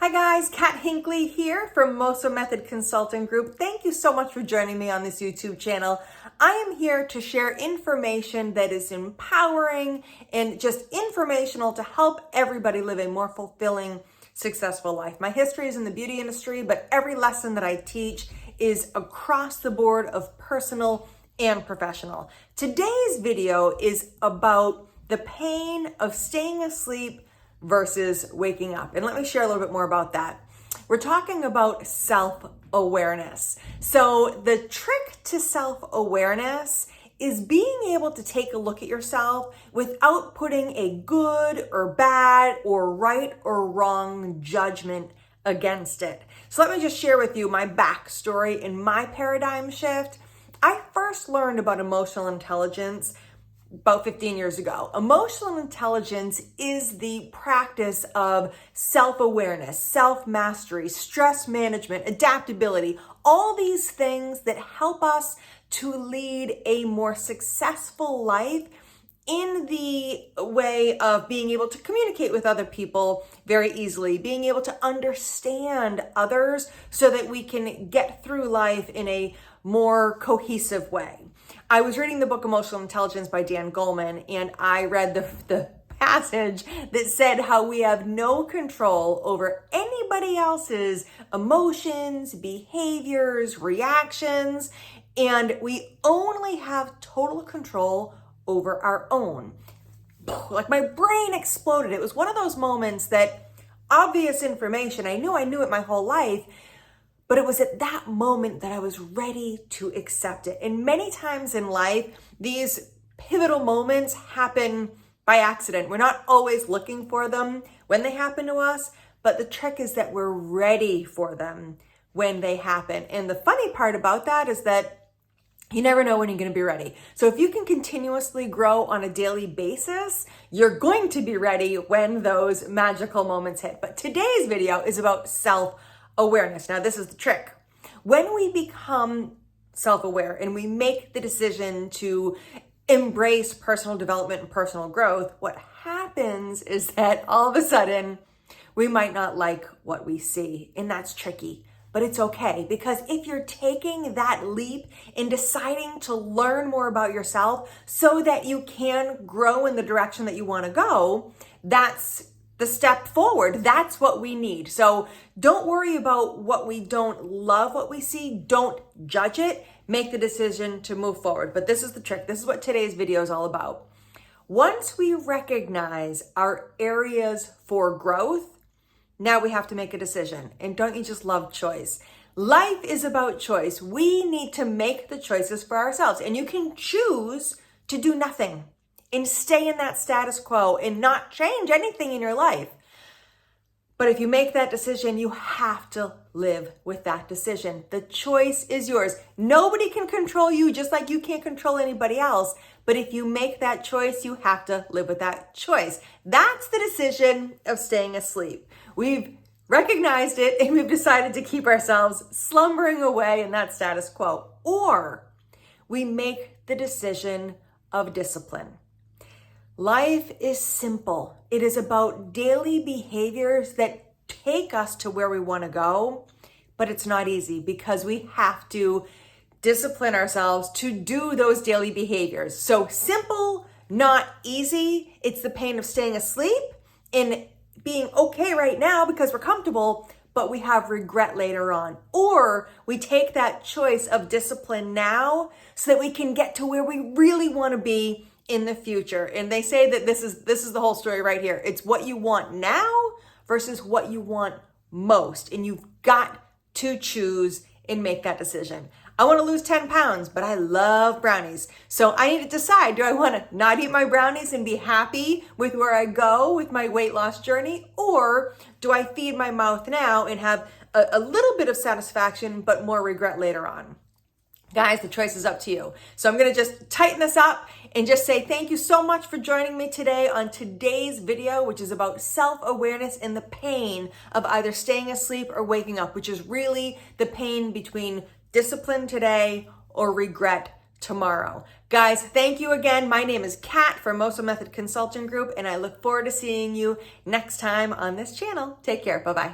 Hi guys, Kat Hinckley here from Moso Method Consulting Group. Thank you so much for joining me on this YouTube channel. I am here to share information that is empowering and just informational to help everybody live a more fulfilling, successful life. My history is in the beauty industry, but every lesson that I teach is across the board of personal and professional. Today's video is about the pain of staying asleep versus waking up. And let me share a little bit more about that. We're talking about self-awareness. So the trick to self-awareness is being able to take a look at yourself without putting a good or bad or right or wrong judgment against it. So let me just share with you my backstory and my paradigm shift. I first learned about emotional intelligence about 15 years ago. Emotional intelligence is the practice of self-awareness, self-mastery, stress management, adaptability, all these things that help us to lead a more successful life in the way of being able to communicate with other people very easily, being able to understand others so that we can get through life in a more cohesive way. I was reading the book Emotional Intelligence by Dan Goleman, and I read the passage that said how we have no control over anybody else's emotions, behaviors, reactions, and we only have total control over our own. Like my brain exploded. It was one of those moments that obvious information, I knew it my whole life, but it was at that moment that I was ready to accept it. And many times in life, these pivotal moments happen by accident. We're not always looking for them when they happen to us, but the trick is that we're ready for them when they happen. And the funny part about that is that you never know when you're going to be ready. So if you can continuously grow on a daily basis, you're going to be ready when those magical moments hit. But today's video is about self-awareness. Now, this is the trick. When we become self-aware and we make the decision to embrace personal development and personal growth, what happens is that all of a sudden we might not like what we see, and that's tricky. But it's okay, because if you're taking that leap and deciding to learn more about yourself so that you can grow in the direction that you want to go, that's the step forward. That's what we need. So don't worry about what we don't love, what we see. Don't judge it. Make the decision to move forward. But this is the trick. This is what today's video is all about. Once we recognize our areas for growth, now we have to make a decision. And don't you just love choice? Life is about choice. We need to make the choices for ourselves. And you can choose to do nothing and stay in that status quo and not change anything in your life. But if you make that decision, you have to live with that decision. The choice is yours. Nobody can control you, just like you can't control anybody else. But if you make that choice, you have to live with that choice. That's the decision of staying asleep. We've recognized it and we've decided to keep ourselves slumbering away in that status quo. Or we make the decision of discipline. Life is simple. It is about daily behaviors that take us to where we want to go, but it's not easy because we have to discipline ourselves to do those daily behaviors. So simple, not easy. It's the pain of staying asleep and being okay right now because we're comfortable, but we have regret later on. Or we take that choice of discipline now so that we can get to where we really want to be in the future. And they say that this is the whole story right here. It's what you want now versus what you want most. And you've got to choose and make that decision. I want to lose 10 pounds, but I love brownies. So I need to decide, do I want to not eat my brownies and be happy with where I go with my weight loss journey? Or do I feed my mouth now and have a little bit of satisfaction, but more regret later on? Guys, the choice is up to you. So I'm going to just tighten this up and just say thank you so much for joining me today on today's video, which is about self-awareness and the pain of either staying asleep or waking up, which is really the pain between discipline today or regret tomorrow. Guys, thank you again. My name is Kat from Moso Method Consulting Group, and I look forward to seeing you next time on this channel. Take care. Bye-bye.